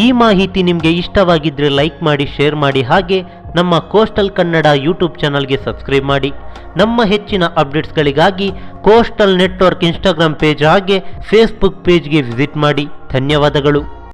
ಈ ಮಾಹಿತಿ ನಿಮಗೆ ಇಷ್ಟವಾಗಿದ್ದರೆ ಲೈಕ್ ಮಾಡಿ, ಶೇರ್ ಮಾಡಿ, ಹಾಗೆ ನಮ್ಮ ಕೋಸ್ಟಲ್ ಕನ್ನಡ ಯೂಟ್ಯೂಬ್ ಚಾನಲ್ಗೆ ಸಬ್ಸ್ಕ್ರೈಬ್ ಮಾಡಿ. ನಮ್ಮ ಹೆಚ್ಚಿನ ಅಪ್ಡೇಟ್ಸ್ಗಳಿಗಾಗಿ ಕೋಸ್ಟಲ್ ನೆಟ್ವರ್ಕ್ ಇನ್ಸ್ಟಾಗ್ರಾಮ್ ಪೇಜ್ ಹಾಗೆ ಫೇಸ್ಬುಕ್ ಪೇಜ್ಗೆ ವಿಸಿಟ್ ಮಾಡಿ. ಧನ್ಯವಾದಗಳು.